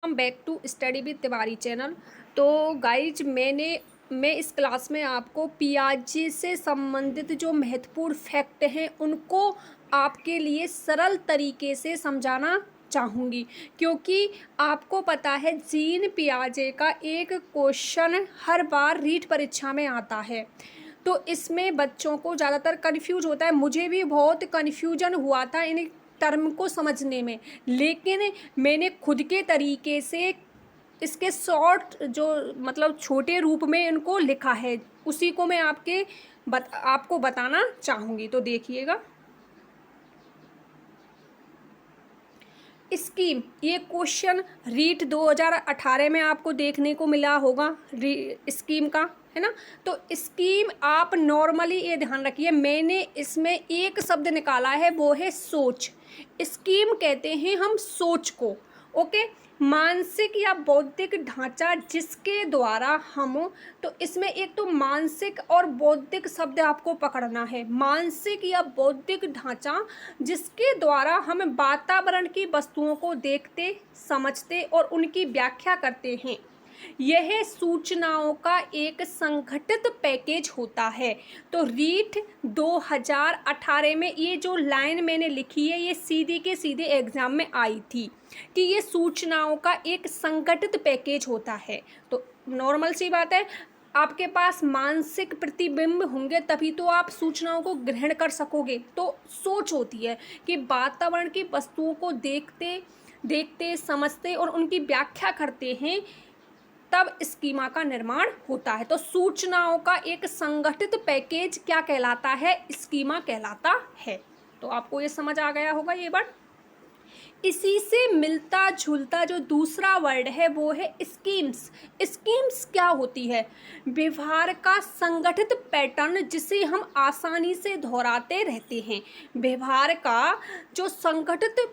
Welcome back to study with Tiwari channel. तो guys मैं इस क्लास में आपको पियाजे से संबंधित जो महत्वपूर्ण फैक्ट हैं उनको आपके लिए सरल तरीके से समझाना चाहूँगी, क्योंकि आपको पता है जीन पियाजे का एक क्वेश्चन हर बार रीट परीक्षा में आता है। तो इसमें बच्चों को ज़्यादातर कन्फ्यूज होता है। मुझे भी बहुत कन्फ्यूजन हुआ था इन टर्म को समझने में, लेकिन मैंने खुद के तरीके से इसके शॉर्ट जो मतलब छोटे रूप में इनको लिखा है, उसी को मैं आपको बताना चाहूँगी। तो देखिएगा, स्कीम, ये क्वेश्चन रीट 2018 में आपको देखने को मिला होगा स्कीम का, है ना। तो स्कीम आप नॉर्मली ये ध्यान रखिए, मैंने इसमें एक शब्द निकाला है, वो है सोच। स्कीम कहते हैं हम सोच को, ओके। मानसिक या बौद्धिक ढांचा जिसके द्वारा हम, तो इसमें एक तो मानसिक और बौद्धिक शब्द आपको पकड़ना है। मानसिक या बौद्धिक ढांचा जिसके द्वारा हम वातावरण की वस्तुओं को देखते, समझते और उनकी व्याख्या करते हैं, यह सूचनाओं का एक संगठित पैकेज होता है। तो रीट 2018 में ये जो लाइन मैंने लिखी है, ये सीधे के सीधे एग्जाम में आई थी कि ये सूचनाओं का एक संगठित पैकेज होता है। तो नॉर्मल सी बात है, आपके पास मानसिक प्रतिबिंब होंगे तभी तो आप सूचनाओं को ग्रहण कर सकोगे। तो सोच होती है कि वातावरण की वस्तुओं को देखते समझते और उनकी व्याख्या करते हैं, तब स्कीमा का निर्माण होता है। तो सूचनाओं का एक संगठित पैकेज क्या कहलाता है? स्कीमा कहलाता है। तो आपको ये समझ आ गया होगा ये वर्ड। इसी से मिलता जुलता जो दूसरा वर्ड है वो है स्कीम्स। स्कीम्स क्या होती है? व्यवहार का संगठित पैटर्न जिसे हम आसानी से दोहराते रहते हैं। व्यवहार का जो संगठित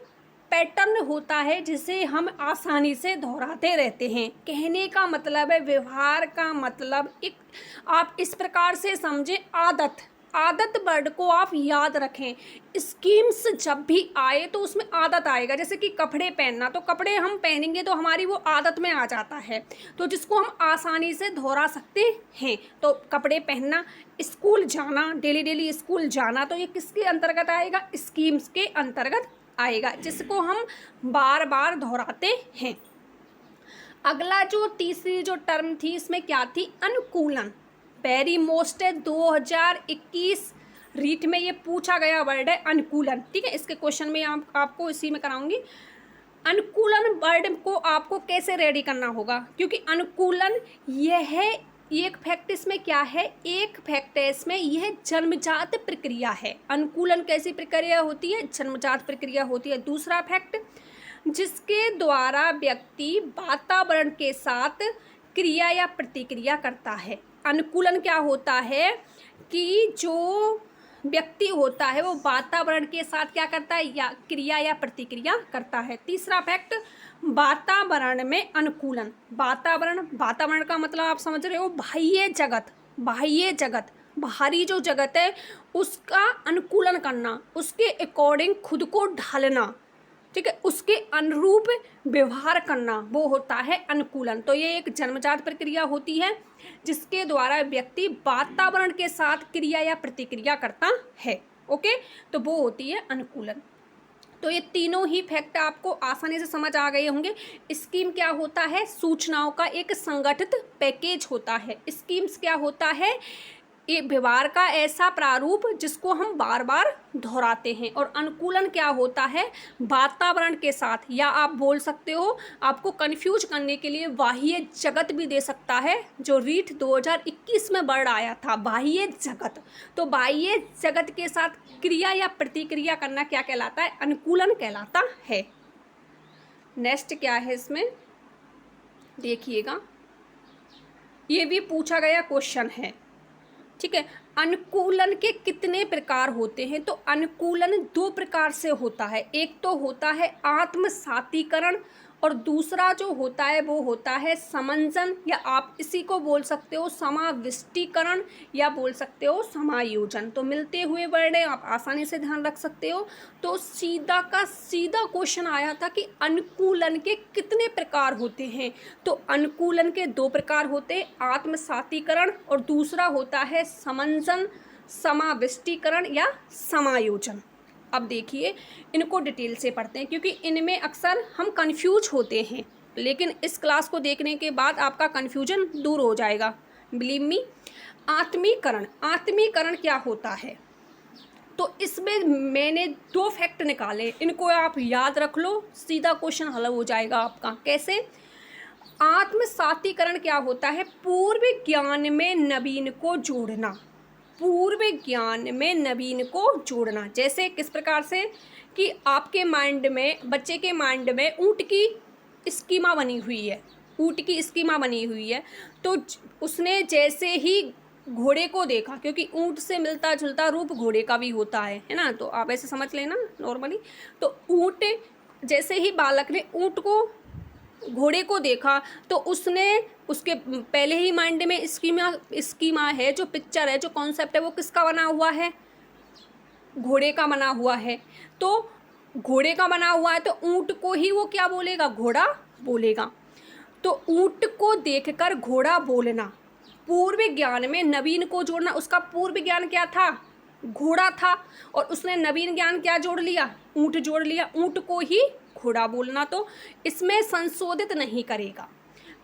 पैटर्न होता है जिसे हम आसानी से दोहराते रहते हैं। कहने का मतलब है, व्यवहार का मतलब एक, आप इस प्रकार से समझें, आदत वर्ड को आप याद रखें। स्कीम्स जब भी आए तो उसमें आदत आएगा। जैसे कि कपड़े पहनना, तो कपड़े हम पहनेंगे तो हमारी वो आदत में आ जाता है, तो जिसको हम आसानी से दोहरा सकते हैं। तो कपड़े पहनना, स्कूल जाना, डेली स्कूल जाना, तो ये किसके अंतर्गत आएगा? स्कीम्स के अंतर्गत आएगा, जिसको हम बार बार दोहराते हैं। अगला जो तीसरी जो टर्म थी इसमें क्या थी? अनुकूलन। वेरी मोस्ट है 2021 रीट में ये पूछा गया वर्ड है अनुकूलन, ठीक है। इसके क्वेश्चन में आपको इसी में कराऊंगी। अनुकूलन वर्ड को आपको कैसे रेडी करना होगा, क्योंकि अनुकूलन यह एक फैक्ट इसमें क्या है? एक फैक्ट है इसमें, यह जन्मजात प्रक्रिया है। अनुकूलन कैसी प्रक्रिया होती है? जन्मजात प्रक्रिया होती है। दूसरा फैक्ट, जिसके द्वारा व्यक्ति वातावरण के साथ क्रिया या प्रतिक्रिया करता है। अनुकूलन क्या होता है कि जो व्यक्ति होता है वो वातावरण के साथ क्या करता है? या क्रिया या प्रतिक्रिया करता है। तीसरा फैक्ट, वातावरण में अनुकूलन। वातावरण का मतलब आप समझ रहे हो, बाह्य जगत, बाहरी जो जगत है उसका अनुकूलन करना, उसके अकॉर्डिंग खुद को ढालना, ठीक है, उसके अनुरूप व्यवहार करना, वो होता है अनुकूलन। तो ये एक जन्मजात प्रक्रिया होती है जिसके द्वारा व्यक्ति वातावरण के साथ क्रिया या प्रतिक्रिया करता है, ओके। तो वो होती है अनुकूलन। तो ये तीनों ही फैक्ट आपको आसानी से समझ आ गए होंगे। स्कीम क्या होता है? सूचनाओं का एक संगठित पैकेज होता है। स्कीम्स क्या होता है? ये व्यवहार का ऐसा प्रारूप जिसको हम बार बार दोहराते हैं। और अनुकूलन क्या होता है? वातावरण के साथ, या आप बोल सकते हो, आपको कंफ्यूज करने के लिए बाह्य जगत भी दे सकता है, जो रीट 2021 में वर्ड आया था, बाह्य जगत। तो बाह्य जगत के साथ क्रिया या प्रतिक्रिया करना क्या कहलाता है? अनुकूलन कहलाता है। नेक्स्ट क्या है इसमें, देखिएगा, ये भी पूछा गया क्वेश्चन है, ठीक है। अनुकूलन के कितने प्रकार होते हैं? तो अनुकूलन दो प्रकार से होता है। एक तो होता है आत्मसातीकरण और दूसरा जो होता है वो होता है समंजन, या आप इसी को बोल सकते हो समाविष्टीकरण या बोल सकते हो समायोजन। तो मिलते हुए वर्ड है, आप आसानी से ध्यान रख सकते हो। तो सीधा का सीधा क्वेश्चन आया था कि अनुकूलन के कितने प्रकार होते हैं। तो अनुकूलन के 2 प्रकार होते हैं, आत्मसातीकरण और दूसरा होता है समंजन, समाविष्टीकरण या समायोजन। अब देखिए इनको डिटेल से पढ़ते हैं, क्योंकि इनमें अक्सर हम कंफ्यूज होते हैं, लेकिन इस क्लास को देखने के बाद आपका कंफ्यूजन दूर हो जाएगा, बिलीव मी। आत्मीकरण, आत्मीकरण क्या होता है? तो इसमें मैंने 2 फैक्ट निकाले, इनको आप याद रख लो, सीधा क्वेश्चन हल हो जाएगा आपका। कैसे? आत्मसातीकरण क्या होता है? पूर्व ज्ञान में नवीन को जोड़ना, पूर्व ज्ञान में नवीन को जोड़ना। जैसे किस प्रकार से कि आपके माइंड में, बच्चे के माइंड में ऊँट की स्कीमा बनी हुई है, ऊँट की स्कीमा बनी हुई है। तो उसने जैसे ही घोड़े को देखा, क्योंकि ऊँट से मिलता जुलता रूप घोड़े का भी होता है ना, तो आप ऐसे समझ लेना नॉर्मली। तो ऊँट, जैसे ही बालक ने ऊँट को, घोड़े को देखा, तो उसने उसके पहले ही माइंड में स्कीमा है, जो पिक्चर है, जो कॉन्सेप्ट है, वो किसका बना हुआ है? घोड़े का बना हुआ है। तो घोड़े का बना हुआ है, तो ऊँट को ही वो क्या बोलेगा? घोड़ा बोलेगा। तो ऊँट को देखकर घोड़ा बोलना, पूर्व ज्ञान में नवीन को जोड़ना। उसका पूर्व ज्ञान क्या था? घोड़ा था, और उसने नवीन ज्ञान क्या जोड़ लिया? ऊँट जोड़ लिया, ऊँट को ही घोड़ा बोलना। तो इसमें संशोधित नहीं करेगा,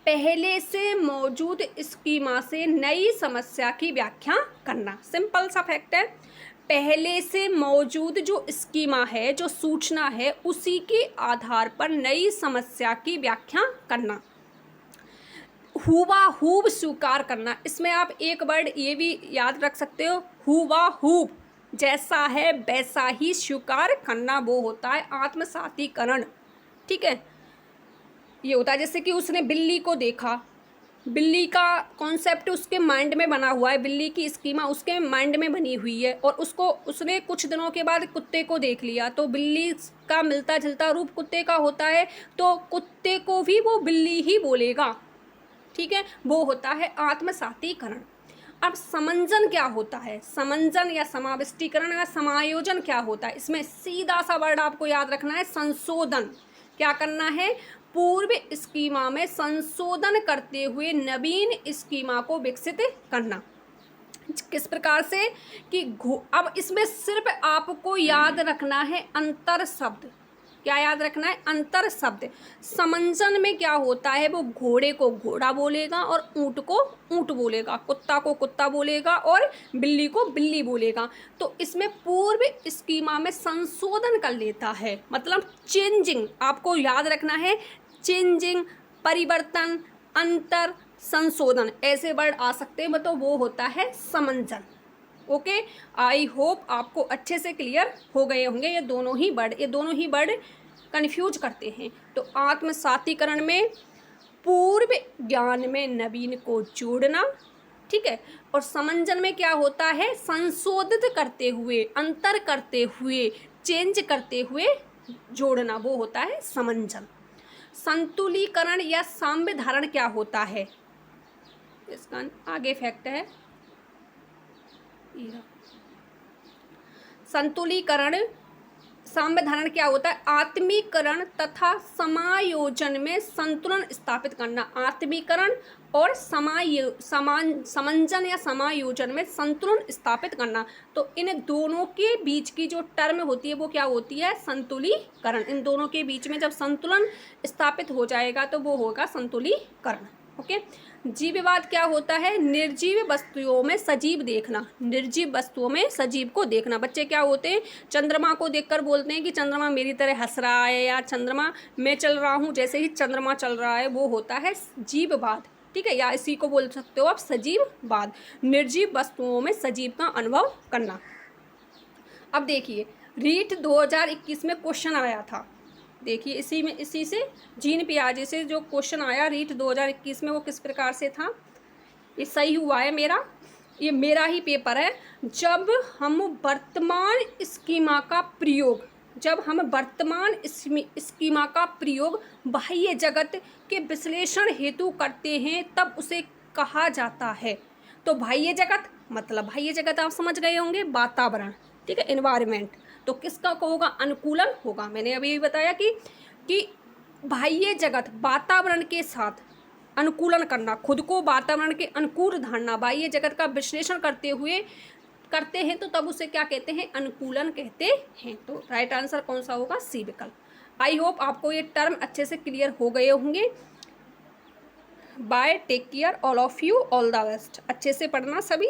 पहले से मौजूद स्कीमा से नई समस्या की व्याख्या करना। सिंपल सा फैक्ट है, पहले से मौजूद जो स्कीमा है, जो सूचना है, उसी के आधार पर नई समस्या की व्याख्या करना। हुबहूब स्वीकार करना, इसमें आप एक वर्ड ये भी याद रख सकते हो, हुबहूब, जैसा है वैसा ही स्वीकार करना, वो होता है आत्मसातीकरण। ठीक है, ये होता है जैसे कि उसने बिल्ली को देखा, बिल्ली का कॉन्सेप्ट उसके माइंड में बना हुआ है, बिल्ली की स्कीमा उसके माइंड में बनी हुई है, और उसने कुछ दिनों के बाद कुत्ते को देख लिया, तो बिल्ली का मिलता जुलता रूप कुत्ते का होता है, तो कुत्ते को भी वो बिल्ली ही बोलेगा। ठीक है, वो होता है आत्मसातीकरण। अब समंजन क्या होता है? समंजन या समाविष्टीकरण या समायोजन क्या होता है? इसमें सीधा सा वर्ड आपको याद रखना है, संशोधन। क्या करना है? पूर्व स्कीमा में संशोधन करते हुए नवीन स्कीमा को विकसित करना। किस प्रकार से कि अब इसमें सिर्फ आपको याद रखना है अंतर शब्द। क्या याद रखना है? अंतर शब्द। समंजन में क्या होता है? वो घोड़े को घोड़ा बोलेगा और ऊँट को ऊँट बोलेगा, कुत्ता को कुत्ता बोलेगा और बिल्ली को बिल्ली बोलेगा। तो इसमें पूर्व स्कीमा में संशोधन कर लेता है, मतलब चेंजिंग। आपको याद रखना है, चेंजिंग, परिवर्तन, अंतर, संशोधन, ऐसे वर्ड आ सकते हैं, तो वो होता है समंजन। ओके, आई होप आपको अच्छे से क्लियर हो गए होंगे। ये दोनों ही वर्ड कन्फ्यूज करते हैं। तो आत्मसातीकरण में पूर्व ज्ञान में नवीन को जोड़ना, ठीक है, और समंजन में क्या होता है? संशोधित करते हुए, अंतर करते हुए, चेंज करते हुए जोड़ना, वो होता है समंजन। संतुलीकरण या साम्य धारण क्या होता है? इसका आगे फैक्ट है, संतुलीकरण, साम्य धारण क्या होता है? आत्मीकरण तथा समायोजन में संतुलन स्थापित करना। आत्मीकरण और समंजन या समायोजन में संतुलन स्थापित करना। तो इन दोनों के बीच की जो टर्म होती है वो क्या होती है? संतुलीकरण। इन दोनों के बीच में जब संतुलन स्थापित हो जाएगा तो वो होगा संतुलीकरण। ओके, जीववाद क्या होता है? निर्जीव वस्तुओं में सजीव देखना, निर्जीव वस्तुओं में सजीव को देखना। बच्चे क्या होते हैं? चंद्रमा को देखकर बोलते हैं कि चंद्रमा मेरी तरह हंस रहा है, या चंद्रमा मैं चल रहा हूँ जैसे ही चंद्रमा चल रहा है, वो होता है जीववाद। ठीक है, या इसी को बोल सकते हो आप सजीववाद, निर्जीव वस्तुओं में सजीव का अनुभव करना। अब देखिए, रीट 2021 में क्वेश्चन आया था, देखिए इसी से जीन पियाजे से जो क्वेश्चन आया रीट 2021 में, वो किस प्रकार से था? ये सही हुआ है मेरा, ये मेरा ही पेपर है। जब हम वर्तमान स्कीमा का प्रयोग जब हम वर्तमान स्कीमा का प्रयोग बाह्य जगत के विश्लेषण हेतु करते हैं तब उसे कहा जाता है। तो बाह्य जगत मतलब बाह्य जगत आप समझ गए होंगे, वातावरण, ठीक है, एनवायरनमेंट। तो किसका को होगा, अनुकूलन होगा। मैंने अभी बताया कि बाह्य जगत वातावरण के साथ अनुकूलन करना, खुद को वातावरण के अनुकूल धारणा, बाह्य जगत का विश्लेषण करते हैं तो तब उसे क्या कहते हैं, अनुकूलन कहते हैं। तो राइट आंसर कौन सा होगा, सी विकल्प। आई होप आपको ये टर्म अच्छे से क्लियर हो गए होंगे। Bye, take care all of you, all the best. अच्छे से पढ़ना सभी।